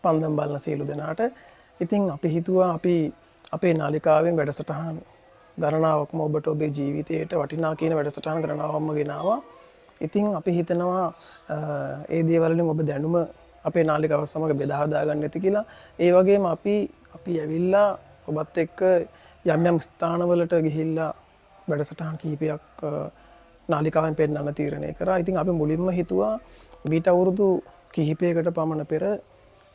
පන්දම් බලන සියලු දෙනාට. ඉතින් අපි හිතුවා අපි අපේ නාලිකාවෙන් වැඩසටහන් ගණනාවක්ම ඔබට ඔබේ ජීවිතයට වටිනා කියන වැඩසටහන් ගණනාවක්ම ගෙනාවා. ඉතින් අපි හිතනවා ඒ දේවල් වලින් ඔබ දැනුම අපේ නාලිකාව සමග බෙදා හදා ගන්න ඇති කියලා. ඒ වගේම අපි ඇවිල්ලා ඔබත් එක්ක යම් යම් ස්ථානවලට ගිහිල්ලා වැඩසටහන් කිහිපයක් නාලිකාවෙන් පෙන්වන්න තීරණය කරා. ඉතින් අපි මුලින්ම හිතුවා මීට අවුරුදු කිහිපයකට පමණ පෙර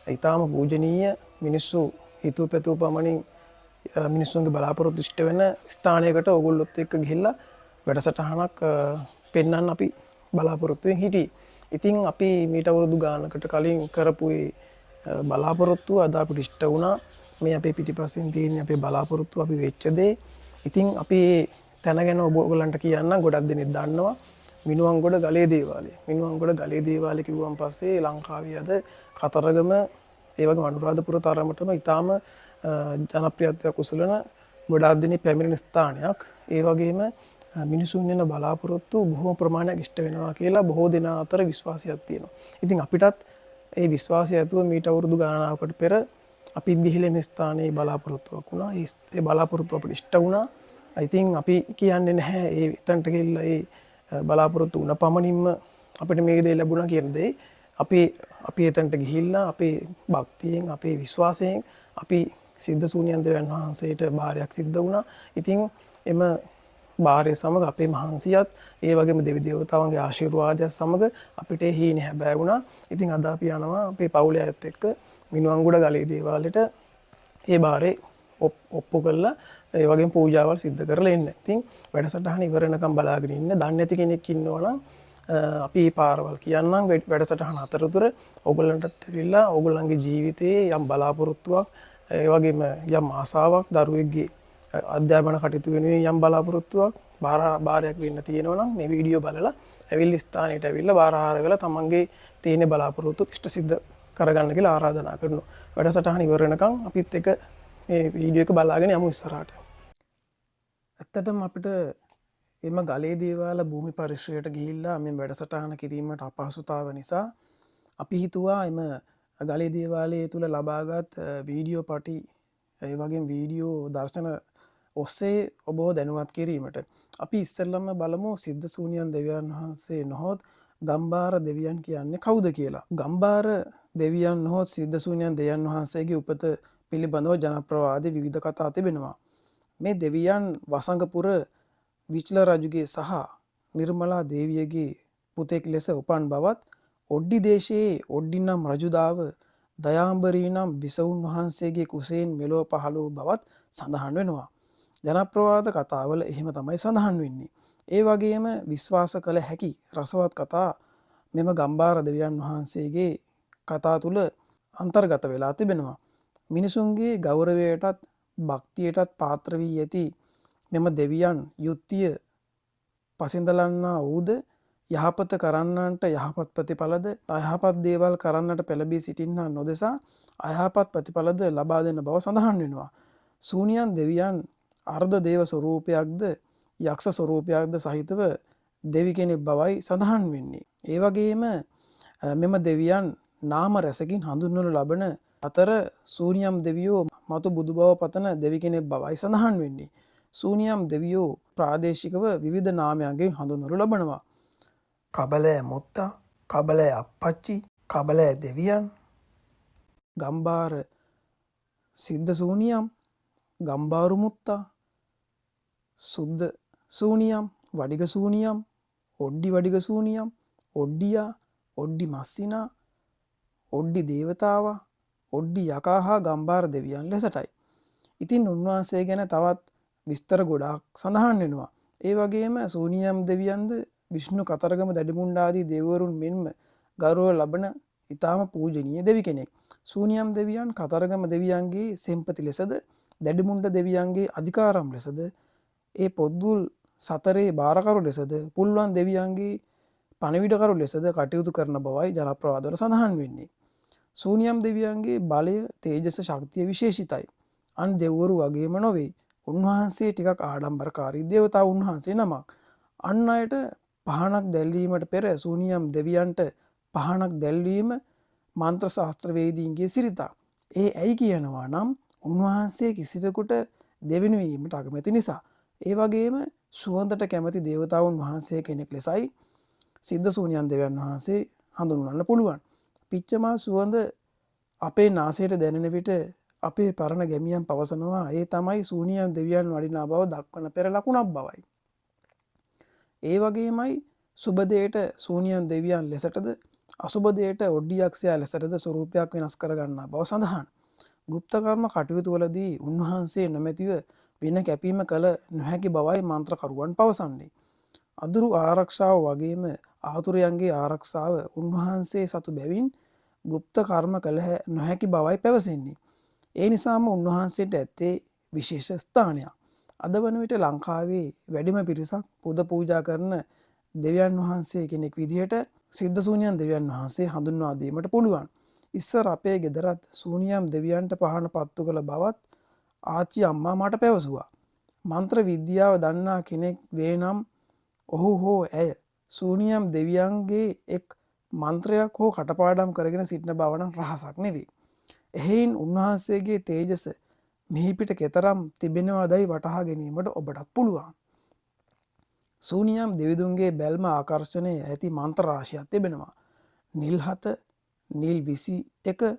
ඊටාම පූජනීය මිනිස්සු හිතුව පැතුව පමණින් මිනිස්සුන්ගේ බලාපොරොත්තු ඉෂ්ට වෙන ස්ථානයකට ඕගොල්ලොත් එක්ක ගිහිල්ලා වැඩසටහනක් පෙන්වන්න අපි බලාපොරොත්තුවෙන් හිටියේ. ඉතින් අපි මීට අවුරුදු ගානකට කලින් කරපු බලාපොරොත්තුව අද අපිට ඉෂ්ට වුණා. මේ අපේ පිටිපස්සෙන් තියෙන අපේ බලාපොරොත්තු අපි වෙච්ච දේ. ඉතින් අපි තැන ගැන ඔයගොල්ලන්ට කියන්න ගොඩක් දෙනෙක් දන්නවා. මිනුවන්ගොඩ ගලේ දේවාලය. මිනුවන්ගොඩ ගලේ දේවාලය කිව්වන් පස්සේ ලංකාවේ අද කතරගම ඒ වගේම අනුරාධපුර තරමටම ඊටාම ජනප්‍රියත්වයක් උසලන ගොඩාක් දෙනෙක් පැමිණෙන ස්ථානයක්. ඒ වගේම මිනිසුන් වෙන බලාපොරොත්තු බොහෝ ප්‍රමාණයක් ඉෂ්ට වෙනවා කියලා බොහෝ දෙනා අතර විශ්වාසයක් තියෙනවා. ඉතින් අපිටත් ඒ විශ්වාසය ඇතුව මීට අවුරුදු ගණනාවකට පෙර අපි ගිහිල්ලා මේ ස්ථානයේ බලාපොරොත්තුවක් වුණා. ඒ බලාපොරොත්තු අපිට ඉෂ්ට වුණා. ඉතින් අපි කියන්නේ නැහැ ඒ එතනට ගිහිල්ලා ඒ බලාපොරොත්තු වුණ පමණින්ම අපිට මේ දේ ලැබුණා කියන දේ. අපි එතනට ගිහිල්ලා අපේ භක්තියෙන් අපේ විශ්වාසයෙන් අපි සිද්ධ ශූන්‍යයන් දෙවියන් වහන්සේට බාරයක් සිද්ධ වුණා. ඉතින් එම බාරය සමග අපේ මහන්සියත් ඒ වගේම දෙවි දේවතාවන්ගේ ආශිර්වාදයත් සමග අපිට හීන හැබෑ වුණා. ඉතින් අද අපි යනවා අපේ පවුලේ අයත් එක්ක මිනුවන්ගොඩ ගලේ දේවාලයට ඒ බාරේ ඔප්පු කරලා ඒ වගේම පූජාවල් සිද්ධ කරලා එන්න. ඉතින් වැඩසටහන ඉවර වෙනකම් බලාගෙන ඉන්න. දන්නේ නැති කෙනෙක් ඉන්නවා නම් අපි මේ පාරවල් කියන්නම් වැඩසටහන අතරතුර ඕගොල්ලන්ටත් ඇවිල්ලා ඕගොල්ලන්ගේ ජීවිතයේ යම් බලාපොරොත්තුවක් ඒ වගේම යම් ආසාවක් දරුවෙක්ගේ අධ්‍යාපන කටයුතු වෙනුවෙන් යම් බලාපොරොත්තුවක් බාරයක් වෙන්න තියෙනවා නම් මේ වීඩියෝ බලලා ඇවිල්ලා ස්ථානයට ඇවිල්ලා බාරහාර වෙලා තමන්ගේ තියෙන බලාපොරොත්තු ඉෂ්ට සිද්ධ කරගන්න කියලා ආරාධනා කරනවා. වැඩසටහන ඉවර වෙනකම් අපිත් එක මේ වීඩියෝ එක බලාගෙන යමු ඉස්සරහට. ඇත්තටම අපිට එම ගලේ දේවාල භූමි පරිශ්‍රයට ගිහිල්ලා මේ වැඩසටහන කිරීමට අපහසුතාව නිසා අපි හිතුවා එම ගලේ දේවාලයේ තුල ලබාගත් වීඩියෝ පටි ඒ වගේ වීඩියෝ දර්ශන ඔස්සේ ඔබව දැනුවත් කිරීමට අපි ඉස්සෙල්ලම බලමු සිද්ධ ශූන්‍යයන් දෙවියන් වහන්සේ නොහොත් ගම්බාර දෙවියන් කියන්නේ කවුද කියලා. ගම්බාර දෙවියන් නොහොත් සිද්ධ ශූන්‍යයන් දෙවියන් වහන්සේගේ උපත පිළිබඳව ජනප්‍රවාදී විවිධ කතා තිබෙනවා. මේ දෙවියන් වසඟපුර විචල රජුගේ සහ නිර්මලා දේවියගේ පුතෙක් ලෙස උපන් බවත් ඔඩ්ඩි දේශයේ ඔඩ්ඩි නම් රජුදාව දයාම්බරී නම් බිසවුන් වහන්සේගේ කුසයෙන් මෙලොව පහළ වූ බවත් සඳහන් වෙනවා. ජනප්‍රවාද කතාවල එහෙම තමයි සඳහන් වෙන්නේ. ඒ වගේම විශ්වාස කළ හැකි රසවත් කතා මෙම ගම්බාර දෙවියන් වහන්සේගේ කතා තුල අන්තර්ගත වෙලා තිබෙනවා. මිනිසුන්ගේ ගෞරවයටත් භක්තියටත් පාත්‍ර වී ඇති මෙම දෙවියන් යුක්තිය පසින්දලන්නා වූද යහපත කරන්නන්ට යහපත් ප්‍රතිඵලද අයහපත් දේවල් කරන්නට පෙළඹී සිටින්නා නොදෙසා අයහපත් ප්‍රතිඵලද ලබා දෙන බව සඳහන් වෙනවා. ශූන්‍යයන් දෙවියන් අර්ධ දේව ස්වරූපයක්ද යක්ෂ ස්වරූපයක්ද සහිතව දෙවි කෙනෙක් බවයි සඳහන් වෙන්නේ. ඒ වගේම මෙම දෙවියන් නාම රැසකින් හඳුන්වනු ලබන අතර ශූන්‍යම් දෙවියෝ මතු බුදු බව පතන දෙවි කෙනෙක් බවයි සඳහන් වෙන්නේ. ශූන්‍යම් දෙවියෝ ප්‍රාදේශිකව විවිධ නාමයන්ගෙන් හඳුන්වනු ලබනවා. කබලෑ මුත්තා, කබලෑ අප්පච්චි, කබලෑ දෙවියන්, ගම්බාර සිද්ධ ශූන්‍යම්, ගම්බාරු මුත්තා, සුද්ධ ශූන්‍යම්, වඩිග ශූන්‍යම්, ඔඩ්ඩි වඩිග ශූන්‍යම්, ඔඩ්ඩියා, ඔඩ්ඩි මස්සිනා, ඔඩ්ඩි දේවතාවා, ඔඩ්ඩි යකා හා ගම්බාර දෙවියන් ලෙසටයි. ඉතින් උන්වහන්සේ ගැන තවත් විස්තර ගොඩාක් සඳහන් වෙනවා. ඒ වගේම ශූන්‍යම් දෙවියන්ද විෂ්ණු කතරගම දැඩිමුණ්ඩාදී දෙවිවරුන් මෙන්ම ගෞරව ලබන ඊටාම පූජනීය දෙවි කෙනෙක්. ශූන්‍යම් දෙවියන් කතරගම දෙවියන්ගේ සෙන්පති ලෙසද දැඩිමුණ්ඩ දෙවියන්ගේ අධිකාරම් ලෙසද ඒ පොත්ගුල් සතරේ බාරකරු ලෙසද පුල්වන් දෙවියන්ගේ පණවිඩකරු ලෙසද කටයුතු කරන බවයි ජනප්‍රවාදවල සඳහන් වෙන්නේ. ශූන්‍යම් දෙවියන්ගේ බලය තේජස ශක්තිය විශේෂිතයි. අන් දෙවිවරු වගේම නොවේ. උන්වහන්සේ ටිකක් ආඩම්බරකාරී දේවතා උන්වහන්සේ නමක්. අන් අයට පහනක් දැල්වීමට පෙර ශූන්‍යම් දෙවියන්ට පහනක් දැල්වීම මන්ත්‍ර ශාස්ත්‍රවේදීන්ගේ සිරිතක්. ඒ ඇයි කියනවා නම් උන්වහන්සේ කිසිවෙකුට දෙවෙනි වීමට අකමැති නිසා. ඒ වගේම සුවඳට කැමති දේවතාවුන් වහන්සේ කෙනෙක් ලෙසයි සිද්ධ සූනියන් දෙවියන් වහන්සේ හඳුන්වන්න පුළුවන්. පිච්චමා සුවඳ අපේ නාසයට දැනෙන විට අපේ පරණ ගැමියන් පවසනවා ඒ තමයි සූනියන් දෙවියන් වඩිනා බව දක්වන පෙර ලකුණක් බවයි. ඒ වගේමයි සුබදයට සූනියන් දෙවියන් ලෙසටද අසුබදයට ඔඩ්ඩියක්ෂයා ලෙසටද ස්වරූපයක් වෙනස් කරගන්නා බව සඳහන්. ගුප්තකර්ම කටයුතු වලදී උන්වහන්සේ නොමැතිව වෙන කැපීම කළ නොහැකි බවයි මන්ත්‍රකරුවන් පවසන්නේ. අදුරු ආරක්ෂාව වගේම ආතුරයන්ගේ ආරක්ෂාව උන්වහන්සේ සතු බැවින් ගුප්ත කර්ම කළ නොහැකි බවයි පැවසෙන්නේ. ඒ නිසාම උන්වහන්සේට ඇත්තේ විශේෂ ස්ථානයක්. අද වන විට ලංකාවේ වැඩිම පිරිසක් පුද පූජා කරන දෙවියන් වහන්සේ කෙනෙක් විදිහට සිද්ධ සූනියන් දෙවියන් වහන්සේ හඳුන්වා දීමට පුළුවන්. ඉස්සර අපේ ගෙදරත් සූනියම් දෙවියන්ට පහන පත්තු කළ බවත් ආච්චි අම්මා මට පැවසුවා. මන්ත්‍ර විද්‍යාව දන්නා කෙනෙක් වේ නම් ඔහු හෝ ඇය සූනියම් දෙවියන්ගේ එක් මන්ත්‍රයක් හෝ කටපාඩම් කරගෙන සිටින බව නම් රහසක් නෙවෙයි. එහෙයින් උන්වහන්සේගේ තේජස මිහිපිට කෙතරම් තිබෙනවදයි වටහා ගැනීමට ඔබටත් පුළුවන්. සූනියම් දෙවිදුන්ගේ බැල්ම ආකර්ෂණය ඇති මන්ත්‍ර රාශියක් තිබෙනවා. නිල් 7, නිල් 21,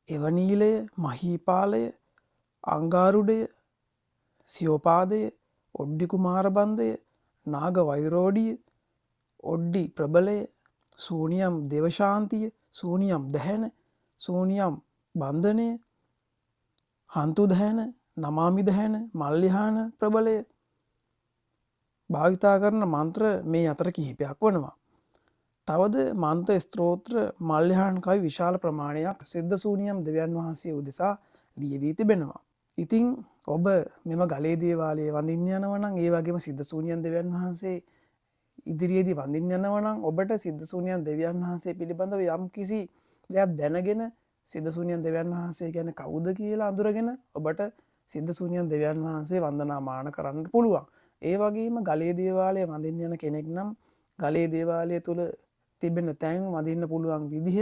එවනීලය, මහීපාලය, අංගාරුඩය, සියෝපාදය, ඔඩ්ඩි කුමාරබන්ධය, නාග වෛරෝඩිය, ඔඩ්ඩි ප්‍රබලය, සූනියම් දෙවශාන්තිය, සූනියම් දැහැන, සූනියම් බන්ධනය, හන්තු දැහැන, නමාමි දැහැන, මල්ලිහාන ප්‍රබලය භාවිතා කරන මන්ත්‍ර මේ අතර කිහිපයක් වනවා. තවද මන්ත්‍ර ස්ත්‍රෝත්‍ර මල්ලිහාන් කවි විශාල ප්‍රමාණයක් සිද්ධ සූනියම් දෙවියන් වහන්සේ උදෙසා ලියවී තිබෙනවා. ඉතිං ඔබ මෙම ගලේ දේවාලයේ වඳින්න යනවා නම් ඒ වගේම සිද්ධ සූනියන් දෙවියන් වහන්සේ ඉදිරියේදී වඳින්න යනවා නම් ඔබට සිද්ධ සූනියන් දෙවියන් වහන්සේ පිළිබඳව යම් කිසි දෙයක් දැනගෙන සිද්ධ සූනියන් දෙවියන් වහන්සේ කියන්නේ කවුද කියලා අඳුරගෙන ඔබට සිද්ධ සූනියන් දෙවියන් වහන්සේ වන්දනාමාන කරන්න පුළුවන්. ඒ වගේම ගලේ දේවාලයේ වඳින්න යන කෙනෙක් නම් ගලේ දේවාලය තුල තිබෙන තැන් වඳින්න පුළුවන් විදිහ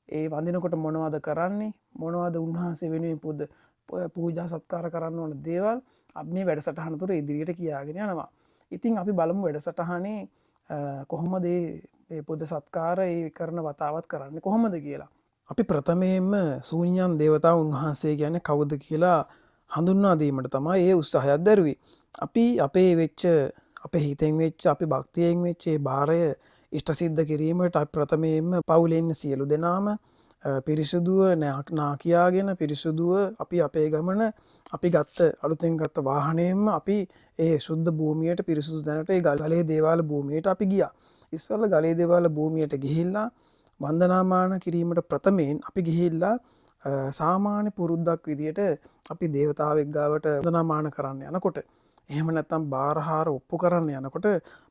ඒ වඳිනකොට මොනවද කරන්නේ, මොනවද උන්වහන්සේ වෙනුවෙන් පූජා සත්කාර කරන්න ඕන දේවල් අපි මේ වැඩසටහන තුර ඉදිරියට කියාගෙන යනවා. ඉතින් අපි බලමු වැඩසටහනේ කොහොමද මේ පොද සත්කාර ඒ කරන වතාවත් කරන්නේ කොහොමද කියලා. අපි ප්‍රථමයෙන්ම සූනියම් දේවතාවුන් වහන්සේ කියන්නේ කවුද කියලා හඳුන්වා දීමට තමයි ඒ උත්සාහයක් දරුවේ. අපි අපේ වෙච්ච අපේ හිතෙන් වෙච්ච අපි භක්තියෙන් වෙච්ච ඒ බාරය ඉෂ්ට සිද්ධ කිරීමට අපි ප්‍රථමයෙන්ම පවුලේ ඉන්න සියලු දෙනාම පිරිසුදුව නාකියාගෙන පිරිසුදුව අපි අපේ ගමන අපි ගත්ත අලුතෙන් ගත්ත වාහනයෙන්ම අපි ඒ ශුද්ධ භූමියට පිරිසුදු දැනට ඒ ගලේ දේවාල භූමියට අපි ගියා. ඉස්සෙල්ලා ගලේ දේවාල භූමියට ගිහිල්ලා වන්දනාමාන කිරීමට ප්‍රථමයෙන් අපි ගිහිල්ලා සාමාන්‍ය පුරුද්දක් විදියට අපි දේවතාවෙක් ගාවට වන්දනාමාන කරන්න යනකොට එහෙම නැත්නම් බාරහාර ඔප්පු කරන්න යනකොට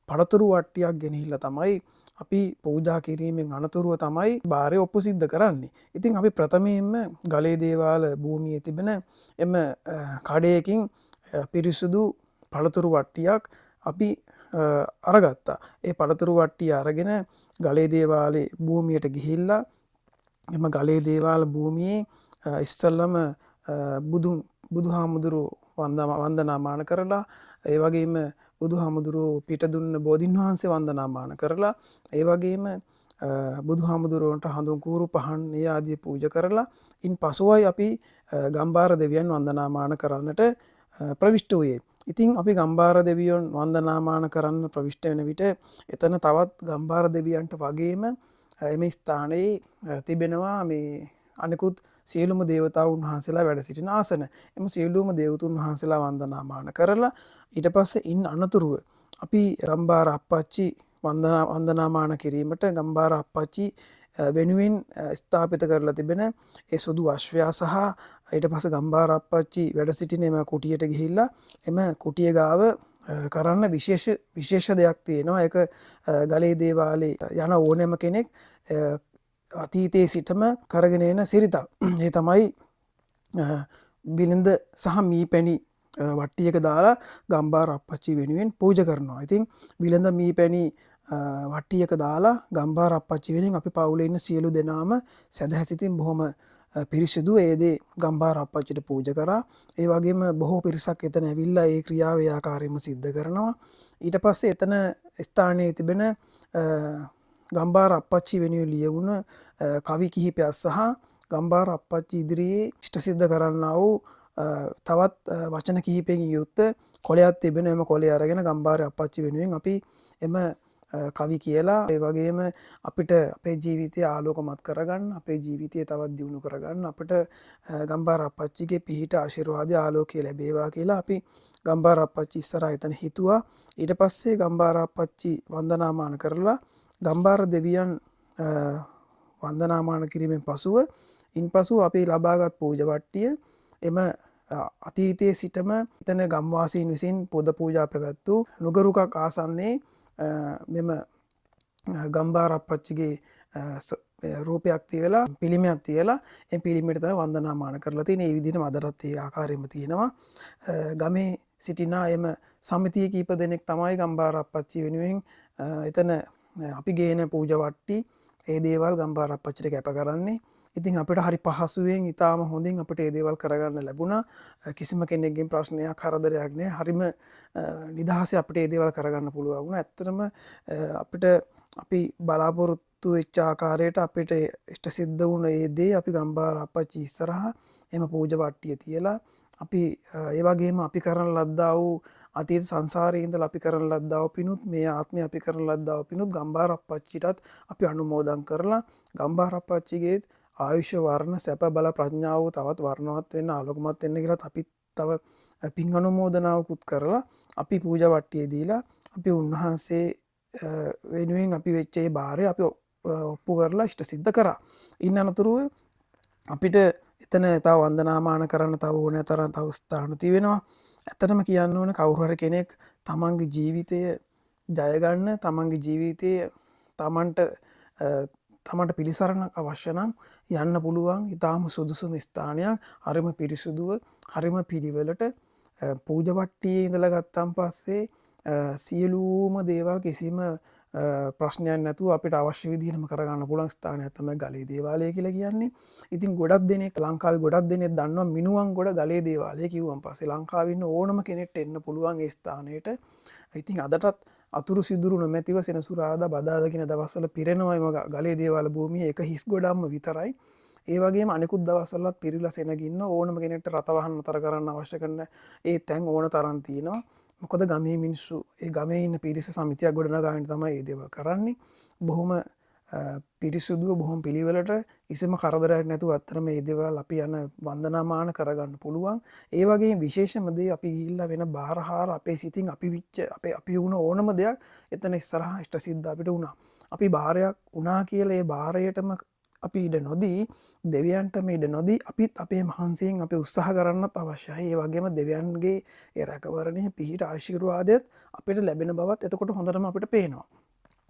පළතුරු වට්ටියක් ගෙනහිල්ලා තමයි අපි පූජා කිරීමෙන් අනතුරුව තමයි බාරය ඔප්පු සිද්ධ කරන්නේ. ඉතින් අපි ප්‍රථමයෙන්ම ගලේ දේවාල භූමියේ තිබෙන එම කඩයකින් පිරිසුදු පළතුරු වට්ටියක් අපි අරගත්තා. ඒ පළතුරු වට්ටිය අරගෙන ගලේ දේවාලේ භූමියට ගිහිල්ලා එම ගලේ දේවාල භූමියේ ඉස්සල්ලම බුදුහාමුදුරුවෝ වන්දනාමාන කරලා ඒ වගේම බුදුහාමුදුරුවෝ පිට දුන්න බෝධීන් වහන්සේ වන්දනාමාන කරලා ඒ වගේම බුදුහාමුදුරුවන්ට හඳුන් කූරු පහන් ඒ ආදී පූජා කරලා ඉන් පසුවයි අපි ගම්බාර දෙවියන් වන්දනාමාන කරන්නට ප්‍රවිෂ්ඨ වූයේ. ඉතින් අපි ගම්බාර දෙවියන් වන්දනාමාන කරන්න ප්‍රවිෂ්ඨ වෙන විට එතන තවත් ගම්බාර දෙවියන්ට වගේම එම ස්ථානයේ තිබෙනවා මේ අනෙකුත් සියලුම දේවතාවුන් වහන්සේලා වැඩ සිටින ආසන. එම සියලුම දේවතුන් වහන්සේලා වන්දනාමාන කරලා ඊට පස්සේ ඉන් අනතුරුව අපි ගම්බාර අප්පච්චි වන්දනාමාන කිරීමට ගම්බාර අප්පච්චි වෙනුවෙන් ස්ථාපිත කරලා තිබෙන ඒ සුදු අශ්වයා සහ ඊට පස්සේ ගම්බාර අප්පච්චි වැඩ සිටින එම කුටියට ගිහිල්ලා එම කුටිය ගාව කරන්න විශේෂ දෙයක් තියෙනවා. ඒක ගලේ දේවාලේ යන ඕනෑම කෙනෙක් අතීතයේ සිටම කරගෙන එන සිරිතක්. ඒ තමයි බිලිඳ සහ මීපැණි වට්ටියක දාලා ගම්බාර අප්පච්චි වෙනුවෙන් පූජා කරනවා. ඉතින් බිලිඳ මීපැණි වට්ටියක දාලා ගම්භාර අප්පච්චි වෙනින් අපි පවුලේ ඉන්න සියලු දෙනාම සැදැහැසිතින් බොහොම පිරිසිදු ඒ දේ ගම්භාර අප්පච්චිට පූජා කරා. ඒ වගේම බොහෝ පිරිසක් එතන ඇවිල්ලා ඒ ක්‍රියාව ඒ ආකාරයෙන්ම සිද්ධ කරනවා. ඊට පස්සේ එතන ස්ථානයේ තිබෙන ගම්භාර අප්පච්චි වෙනුවෙන් ලියවුණ කවි කිහිපයක් සහ ගම්භාර අප්පච්චි ඉදිරියේ ඉෂ්ට සිද්ධ කරන්නා වූ තවත් වචන කිහිපයකින් යුක්ත කොළයක් තිබෙන එම කොළය අරගෙන ගම්භාර අප්පච්චි වෙනුවෙන් අපි එම කවි කියලා ඒ වගේම අපිට අපේ ජීවිතය ආලෝකමත් කරගන්න අපේ ජීවිතය තවත් දියුණු කරගන්න අපිට ගම්භාර අප්පච්චිගේ පිහිට ආශිර්වාදය ආලෝකය ලැබේවා කියලා අපි ගම්භාර අප්පච්චි ඉස්සරහා එතන හිතුවා. ඊට පස්සේ ගම්භාර අප්පච්චි වන්දනාමාන කරලා ගම්භාර දෙවියන් වන්දනාමාන කිරීමෙන් පසුව ඉන්පසු අපි ලබාගත් පූජා වට්ටිය එම අතීතයේ සිටම එතන ගම්වාසීන් විසින් පොද පූජා පැවැත්වූ නුගරුකක් ආසන්නයේ මෙම ගම්භාර අප්පච්චිගේ රූපයක් තියලා පිළිමයක් තියලා ඒ පිළිමයට තමයි වන්දනාමාන කරලා තියෙන්නේ. ඒ විදිහටම අදටත් ඒ ආකාරයෙන්ම තියෙනවා. ගමේ සිටින එම සමිතිය කීප දෙනෙක් තමයි ගම්භාර අප්පච්චි වෙනුවෙන් එතන අපි ගේන පූජා වට්ටි ඒ දේවල් ගම්භාර අප්පච්චිට කැප කරන්නේ. ඉතින් අපිට හරි පහසුවෙන් ඉතාම හොඳින් අපිට ඒ දේවල් කරගන්න ලැබුණා. කිසිම කෙනෙක්ගෙන් ප්‍රශ්නයක් කරදරයක් නෑ. හරිම නිදහසේ අපිට ඒ දේවල් කරගන්න පුළුවන් වුණා. ඇත්තටම අපිට අපි බලාපොරොත්තු වෙච්ච ආකාරයට අපිට ඉෂ්ට සිද්ධ වුණ ඒ දේ අපි ගම්භාර අප්පච්චි ඉස්සරහා එම පූජා වට්ටිය තියලා අපි ඒ වගේම අපි කරන ලද්දා වූ අතීත සංසාරයේ ඉඳලා අපි කරන ලද්දා වූ පිනුත් මේ ආත්මේ අපි කරන ලද්දා වූ පිනුත් ගම්භාර අප්පච්චිටත් අපි අනුමෝදන් කරලා ගම්භාර අප්පච්චිගේ ආයුෂ වර්ණ සැප බල ප්‍රඥාව තවත් වර්ණවත් වෙන්න ආලෝකමත් වෙන්න කියලා අපි තව පින් අනුමෝදනාවකුත් කරලා අපි පූජා වට්ටිය දීලා අපි උන්වහන්සේ වෙනුවෙන් අපි වෙච්ච ඒ බාරය අපි ඔප්පු කරලා ඉෂ්ට සිද්ධ කරා. ඉන්න අනතුරුව අපිට එතන තව වන්දනාමාන කරන්න තව ඕනෑ තරම් තව ස්ථාන තිබෙනවා. ඇත්තටම කියන්න ඕන කවුරු හරි කෙනෙක් තමන්ගේ ජීවිතය ජය ගන්න තමන්ගේ ජීවිතය තමන්ට පිළිසරණක් අවශ්‍ය නම් යන්න පුළුවන් ඉතාම සුදුසුම ස්ථානයක්. හරිම පිරිසුදුව හරිම පිළිවෙලට පූජා වට්ටියේ ඉඳලා ගත්තන් පස්සේ සියලුම දේවල් කිසිම ප්‍රශ්නයක් නැතුව අපිට අවශ්‍ය විදිහටම කරගන්න පුළුවන් ස්ථානයක් තමයි ගලේ දේවාලය කියලා කියන්නේ. ඉතින් ගොඩක් දෙනෙක් ලංකාවේ ගොඩක් දෙනෙක් දන්නවා මිනුවන් ගොඩ ගලේ දේවාලය කිව්වන් පස්සේ ලංකාවේ ඉන්න ඕනම කෙනෙක්ට එන්න පුළුවන් ඒ ස්ථානයට. ඉතින් අදටත් අතුරු සිදුරු නොමැතිව සෙනසුරාදා බදාදා කියන දවස්වල පිරෙනවා එම ගලේ දේවාල භූමිය එක හිස් ගොඩක්ම විතරයි. ඒ වගේම අනිකුත් දවස්වලත් පිරිලා සෙනගින්න ඕනම කෙනෙක්ට රථ නතර කරන්න අවශ්‍ය කරන ඒ තැන් ඕන තරම් තියෙනවා. මොකද ගමේ මිනිස්සු ඒ ගමේ ඉන්න පිරිස සමිතියක් ගොඩනගාගෙන තමයි ඒ දේවල් කරන්නේ. බොහොම පිරිසුදුව බොහොම පිළිවෙලට කිසිම කරදරයක් නැතුව අත්‍තරම මේ දේවල් අපි යන වන්දනාමාන කරගන්න පුළුවන්. ඒ වගේම විශේෂම දේ අපි ගිහිල්ලා වෙන බාරහාර අපේ සිතින් අපි වුණ ඕනම දෙයක් එතන ඉස්සරහා ඉෂ්ට සිද්ධ අපිට වුණා. අපි බාරයක් වුණා කියලා ඒ බාරයටම අපි ඉඩ නොදී දෙවියන්ට මේ ඉඩ නොදී අපිත් අපේ මහන්සියෙන් අපි උත්සාහ කරන්නත් අවශ්‍යයි. ඒ වගේම දෙවියන්ගේ ඒ රැකවරණය පිහිට ආශිර්වාදයත් අපිට ලැබෙන බවත් එතකොට හොඳටම අපිට පේනවා.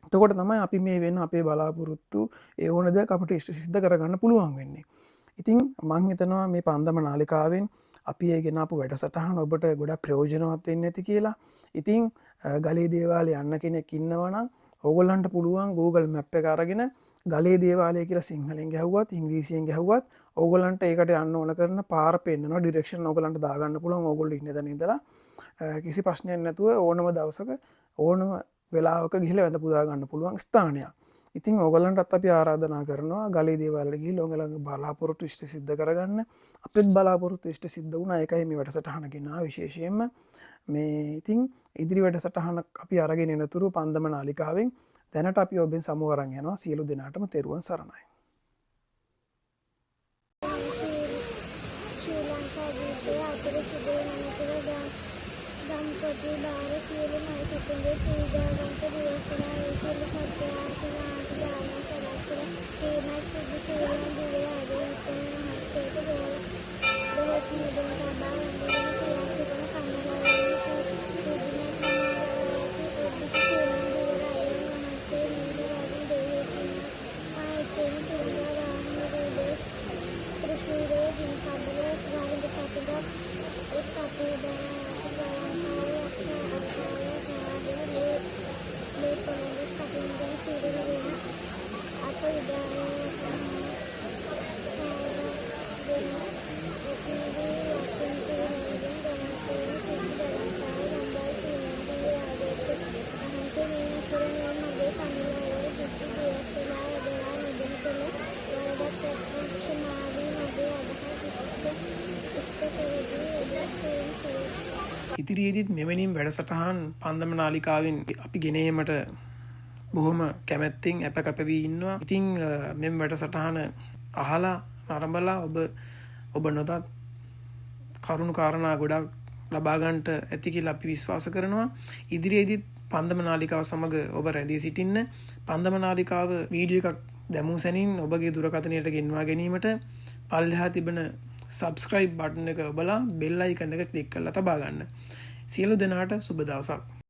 එතකොට තමයි අපි මේ වෙන අපේ බලාපොරොත්තු ඒ ඕන දෙයක් අපිට ඉෂ්ට සිද්ධ කරගන්න පුළුවන් වෙන්නේ. ඉතින් මං හිතනවා මේ පන්දම නාලිකාවෙන් අපි ඒ ගෙනාපු වැඩසටහන ඔබට ගොඩක් ප්‍රයෝජනවත් වෙන්න ඇති කියලා. ඉතින් ගලේ දේවාලේ යන්න කෙනෙක් ඉන්නවා නම් ඕගොල්ලන්ට පුළුවන් Google Map එක අරගෙන ගලේ දේවාලය කියලා සිංහලෙන් ගැහුවත් ඉංග්‍රීසියෙන් ගැහුවත් ඕගොල්ලන්ට ඒකට යන්න ඕන කරන පාර පෙන්නනවා ඩිරෙක්ෂන් ඕගොල්ලන්ට දාගන්න පුළුවන්. ඕගොල්ලෝ ඉන්න තැන ඉඳලා කිසි ප්‍රශ්නයක් නැතුව ඕනම දවසක ඕනම වෙලාවක ගිහිල්ලා වැඳ පුදා ගන්න පුළුවන් ස්ථානයක්. ඉතින් ඕගොල්ලන්ටත් අපි ආරාධනා කරනවා ගලේ දේවාලයට ගිහිල්ලා ඕගොල්ලන්ගේ බලාපොරොත්තු ඉෂ්ට සිද්ධ කරගන්න. අපිත් බලාපොරොත්තු ඉෂ්ට සිද්ධ වුණා. ඒකයි මේ වැඩසටහන ගෙනා විශේෂයෙන්ම මේ ඉතින් ඉදිරි වැඩසටහනක් අපි අරගෙන එනතුරු පන්දම නාලිකාවෙන් දැනට අපි ඔබෙන් සමුව අරන් යනවා. සියලු දෙනාටම තෙරුවන් සරණයි. ඉදිරියේදීත් මෙවැනිම වැඩසටහන් පන්දම නාලිකාවෙන් අපි ගෙනීමට බොහොම කැමැත්තෙන් අප කැපවී ඉන්නවා. ඉතින් මෙම වැඩසටහන අහලා නරඹලා ඔබ නොදත් කරුණු කාරණා ගොඩක් ලබා ගන්නට ඇති කියලා අපි විශ්වාස කරනවා. ඉදිරියේදීත් පන්දම නාලිකාව සමග ඔබ රැඳී සිටින්න. පන්දම නාලිකාව වීඩියෝ එකක් දැමූ සැනින් ඔබගේ දුරකථනයට ගෙන්වා ගැනීමට පල්ලෙහා තිබෙන subscribe බටන් එක ඔබලා bell icon එක ක්ලික් කරලා තබා ගන්න. සියලු දෙනාට සුබ දවසක්.